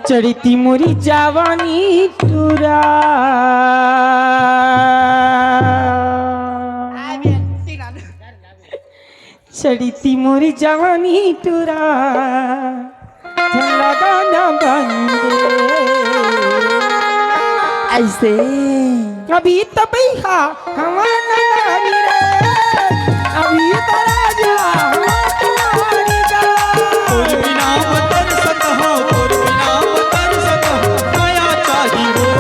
चढ़ती मोरी जवानी टूरा चढ़ती मोरी जवानी टूरा लगाना बंदे ऐसे अभी तो भैया हमारा नानी रे अभी तो राजा हमारी का तोर बिना मतर सत हो तोर बिना मतर सत हो माया चाही हो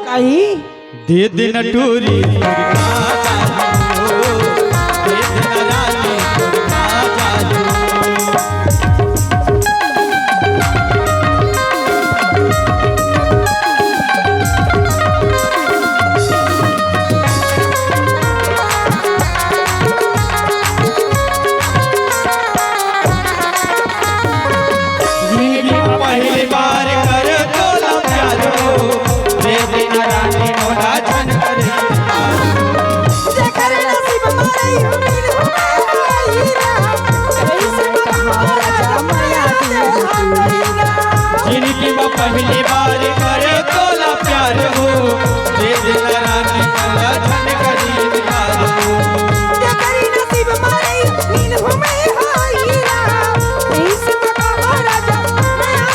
कही दे दिन टूरी दे दिन रानी पहली बार कर तोला प्यार हो दे दिन रानी मोला छन करे जेकर नसीब मारे उम्मीद हो कैसे महाराजा माया जिनकी वो पहली बार कर तोला प्यार हो दे दिन रानी मोला छन करे प्यार हो जेकर नसीब मारे उम्मीद हो कैसे महाराजा माया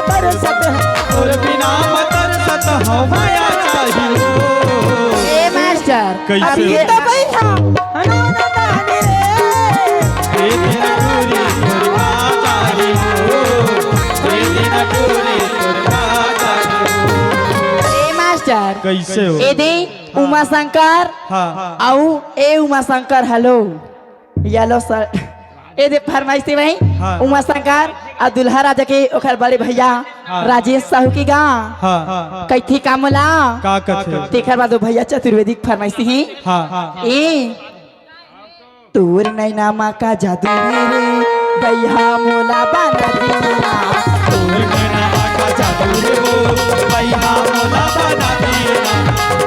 तरसत तोर बिना मतर सत हो माया चाही हो ए मास्टर कैसे अभी हो? तो भैया अनाना नानी रे दे दिन टूरी तोर माया चाही हो दे दिन टूरी तोर माया चाही हो ए मास्टर कैसे हो ए दे उमा शंकर हाँ आओ ए Uma Shankar hello yellow sir ए दे फरमाइश थी भाई हाँ। उमा शंकर आ दुल्हा राजा के ओखर बड़े भैया हाँ। राजेश साहू की गा हाँ कैथी कामला का कथे तेखर बाद भैया चतुर्वेदी फरमाइश थी हाँ ए तोर नैना माँ का जादू रे भैया मोला बना दिया तोर मेरा का जादू रे वो पैहा मोला बना दिए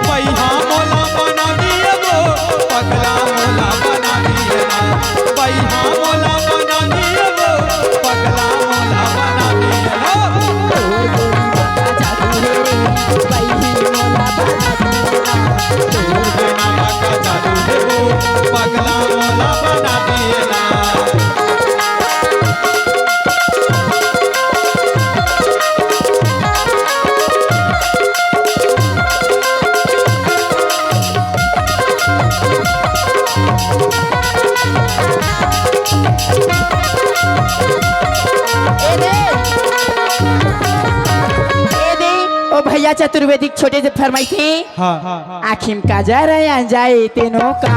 पैहा मोला बना दिए वो पगला मोला बना दिए पैहा मोला बना दिए वो पगला मोला बना दिए तोर मेरा का जादू रे वो पगला मोला बना दिए ओ भैया चतुर्वेदी छोटे से फरमाई थी हाँ आखिम का जा रहे जाए तेनो का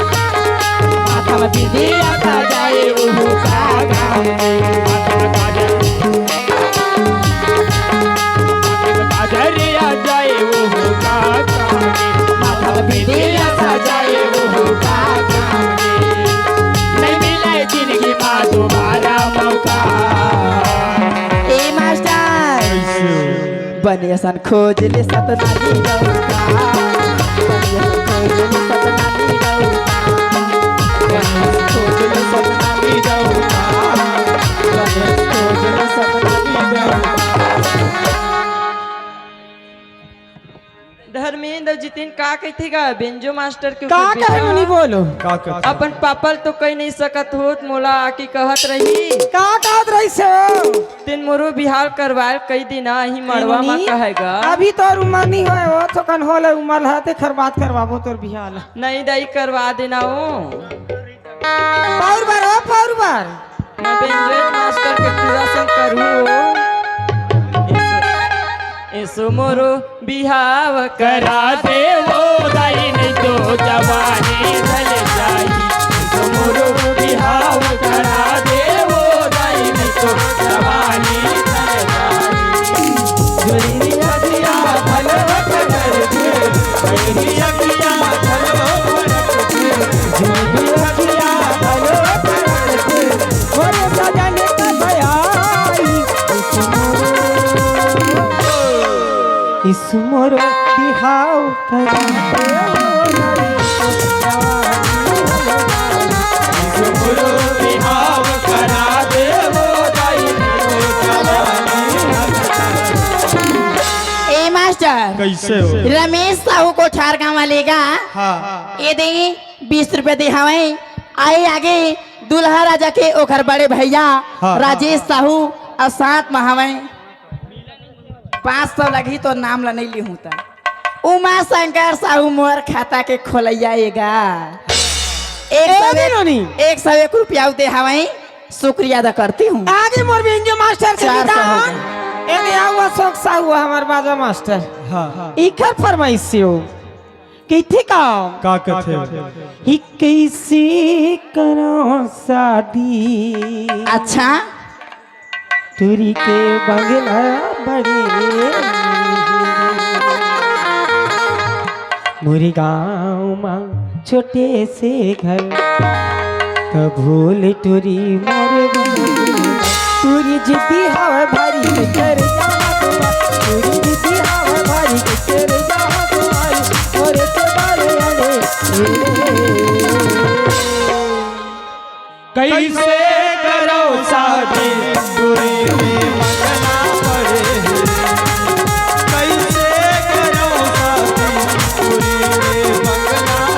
माथा में दीदी आता जाए उहु का माथा में दीदी आता जाए उहु का नहीं मिले जिंदगी माँ दोबारा मौका ए मास्टर बने सन खोज ले सतनानी रौका बने सन खोज ले सतनानी रौका बने सन खोज ले सतनानी रौका धर्मेंद्र जितिन का कहतेगा बेंजो मास्टर के का ऊपर कहे मुनी बोलो का कथे अपन पापल तो कह नहीं सकत होत मोला आके कहत रही का कहत रही से तीन मोरो बिहार करवाल कई दिन ही मड़वा में कहेगा अभी तो उमर नहीं होए वो तो कन होले उमर है खर बात करवाबो तोर बिहाल नहीं दई करवा देना हो पाउर बार हो पाउर बार मैं बेंजो मास्टर के पूरा संग करूँ ऐसो मोरो बिहाव करा दे वो दाई नहीं तो जवानी ढल जाई ऐसो मोरो बिहाव करा दे वो दाई नहीं तो जवानी ढल जाई जोरी अगिया भलवा कर दे जोरी अगिया भलवा कर दे जोरी अगिया भलवा कर दे मोरे सजने का भयाई इस मोरो बिहाव करा झुमरू बिहाव करा देवो दाई ए मास्टर कैसे हो रमेश साहू को छार गाँव लेगा हाँ ये दे 20 रुपए दे हमें आए आगे दुल्हा राजा के ओखर बड़े भैया हाँ, राजेश साहू और साथ में हमें 500 लगी तो नाम ला नहीं ली होता उमा शंकर साहू मोर खाता के खोलैयाएगा 101 रुपया दे हमें शुक्रिया अदा करती हूँ आगे मोर बिंजो मास्टर के 400 बिदा हो गए। एने आवा शौक सा हुआ हमार बाजा मास्टर हाँ इकर फरमाइश से हो कैथे काम का कथे ही कैसे करो शादी अच्छा तुरी के बंगला बड़े मोरे गाँव में छोटे से घर कबूल तुरी मोरे तुरी जिद्दी हवा भारी के कर तुरी जिद्दी हवा भारी के कर मोरे से बारे कैसे करो शादी दूरी में मंगना पड़े कैसे करो शादी दूरी में मंगना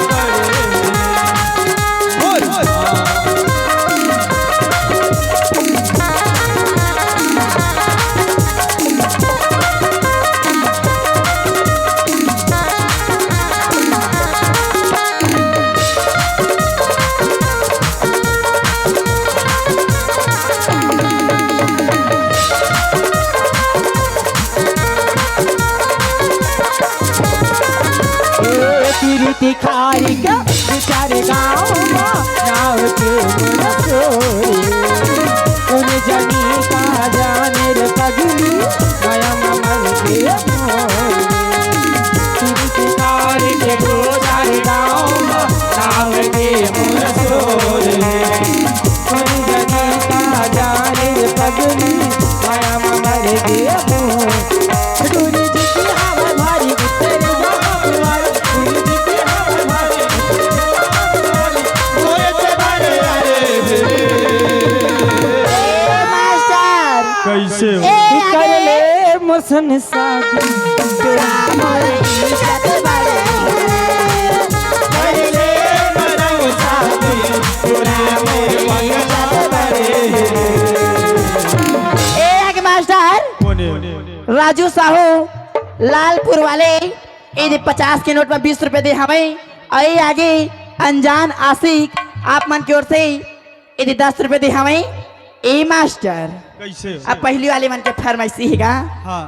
तिखारी का बेचारे गाँव नाव के उन जनी का जाने रे पगली नया मन के तिखारी के बेचारे गाँव नाव के उन जनी का जाने रे पगली नया मन के दूरी जितनी हवा भारी तेरे कैसे हो कर ले मसन शादी तेरा मोर इज्जत बड़े कर ले मसन शादी तेरा मोर इज्जत बड़े एक मास्टर राजू साहू लालपुर वाले ये 50 के नोट में 20 रुपए दे हमें आई आगे अनजान आशिक आप मन की ओर से ये 10 रुपए दे हमें ए मास्टर कैसे हो अब पहली वाले मन के फरमाइशी हैगा हाँ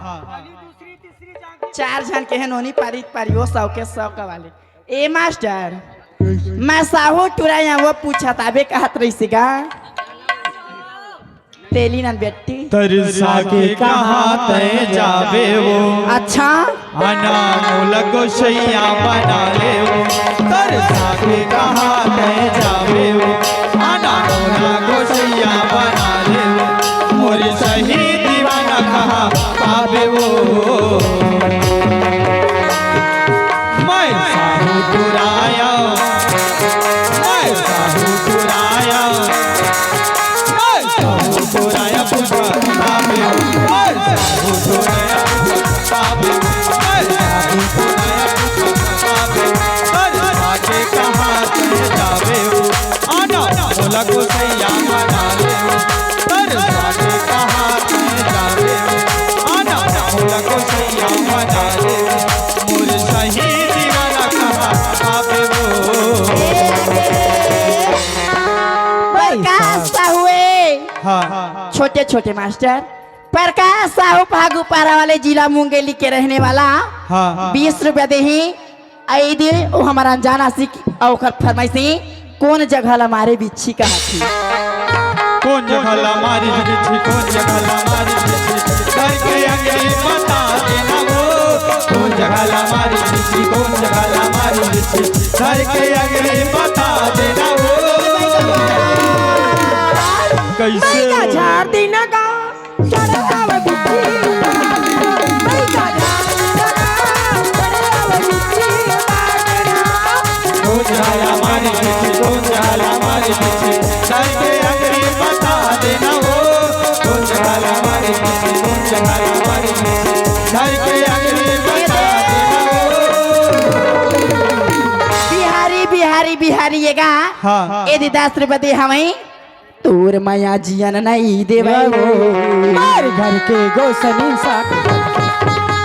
4 जन के हैं नोनी पारी वो 100 के 100 का वाले ए मास्टर मैं साहू टुरा यहाँ वो पूछा ताबे कहत रही सीगा तेली नन बेटी तरसा के कहाँ तय जावे वो अच्छा अनामोल गोशैया बना ले वो तरसा के कहाँ तय जावे वो अनामोल गोशैया बना ले वो मोरी सही दीवाना कहाँ पावे वो मैं साहू पुराया मैं साहू पुराया पुराया पुष्पा पावे मैं साहू पुराया पुष्पा पावे मैं साहू पुराया पुष्पा पावे तरसा के कहाँ तय जावे वो आना बोला को सैया बना ले वो तरसा के कहाँ तय जावे वो आना बोला को सैया बना ले वो मोर सही दीवाना कहाँ पावे वो प्रकाश साहू हाँ छोटे छोटे मास्टर प्रकाश साहू फागुपारा वाले जिला मुंगेली के रहने वाला हाँ 20 रुपया दे ही आई दे वो हमारा अनजाना सिख और फरमाइशी कौन जगह हमारे बिच्छी का हाथी कौन जगह हमारी बिच्छी कौन जगह हमारी बिच्छी घर के अंगली बता देना वो कौन जगह हमारी बिच्छी कौन जगह हमारी बिच्छी घर के अंगली बता देना वो कैसे झाड़ दीना का चढ़ावा बिच्छी मैं का झाड़ बिहारी बिहारी ये गा हाँ। यदि 10 रुपए दे हमें तोर माया जियन नहीं देवे मार घर के गोसनी साथ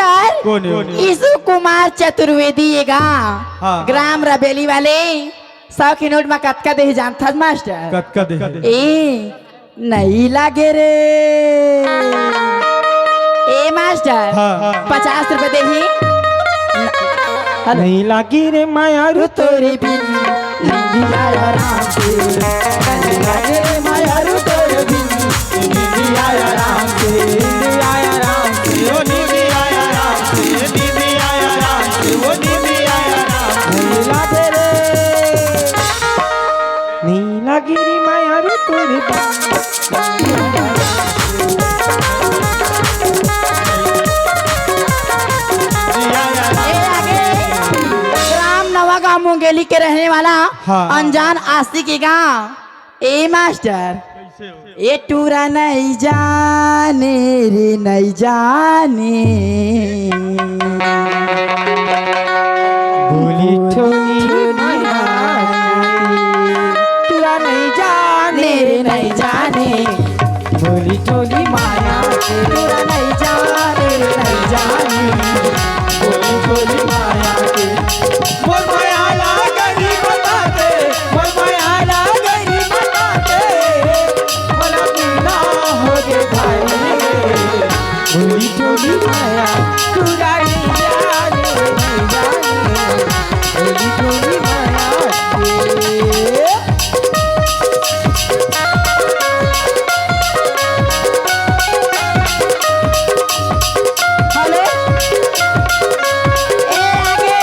यीशु कुमार चतुर्वेदी ये गा हाँ। ग्राम रबेली वाले 100 की नोट में कतका दे जानता मास्टर कतका दे ए नहीं लागे रे ए मास्टर हाँ। 50 रुपए दे ही नहीं लागी रे माया रू तोरे बिन नहीं आया राम से नहीं लागे रे माया रू तोरे बिन नहीं आया राम से नहीं आया राम से ओ नींद आया राम से नींद आया राम से ओ नींद आया राम नहीं लागे रे नहीं लागी रे माया रू तोरे ग्राम नवागांव मुंगेली के रहने वाला हाँ। अनजान आशिक के गाँव ए मास्टर ये टूरा नहीं जाने रे नहीं जाने बोली ठोली माया टूरा नहीं जाने रे नहीं जाने बोली ठोली माया टूरा नहीं जाने रे नहीं जाने बोली ठोली माया के बोल माया ला गरी बता दे बोल माया ला गरी बता दे बोला पीना हो गए भाई बोली ठोली माया टूरा नहीं जाने रे नहीं जाने बोली ठोली माया हेलो ए आगे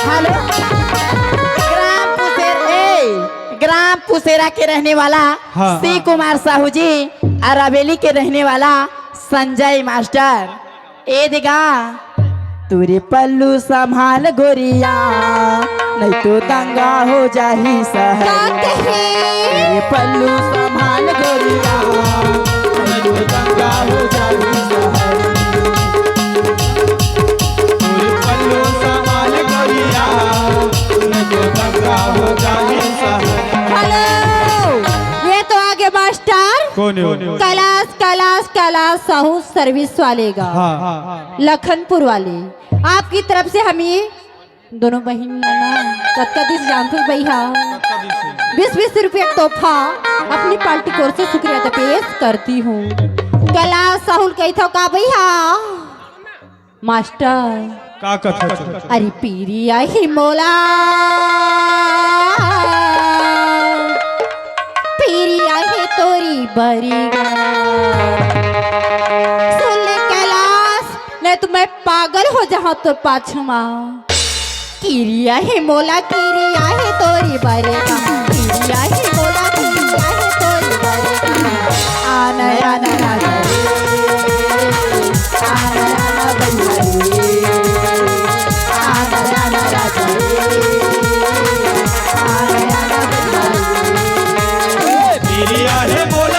हेलो ग्राम पुसेरा के रहने वाला हाँ। सी कुमार साहू जी और अबेली के रहने वाला संजय मास्टर ए दिगा तुरे पल्लू संभाल गोरिया नहीं तो दंगा हो जाही शहर तेरे पल्लू संभाल गोरिया नहीं तो दंगा हो जाही शहर पूरी पल्लू संभाल गोरिया न जो दंगा हो जाए सहर हेलो ये तो आगे मास्टर कौन है कैलाश कैलाश कैलाश साहू सर्विस वाले का हाँ लखनपुर वाले आपकी तरफ से हम ये दोनों बहन कत्का दिस जानते भैया 20-20 रुपये तोहफा अपनी पार्टी कोर से शुक्रिया अदा पेश करती हूँ कैलाश साहुल कही था का भैया मास्टर का कथा अरे पीरिया ही मोला पीरिया ही तोरी बरी सुन ले कैलाश नहीं तो मैं पागल हो जाऊं तो पाछमा किरिया ही मोला किरिया ही तोरी बरे किरिया ही मोला किरिया ही तोरी बरे आना आना आना आना आना बंधाई आना आना राजा आना आना बंधाई तेरी आहे बोल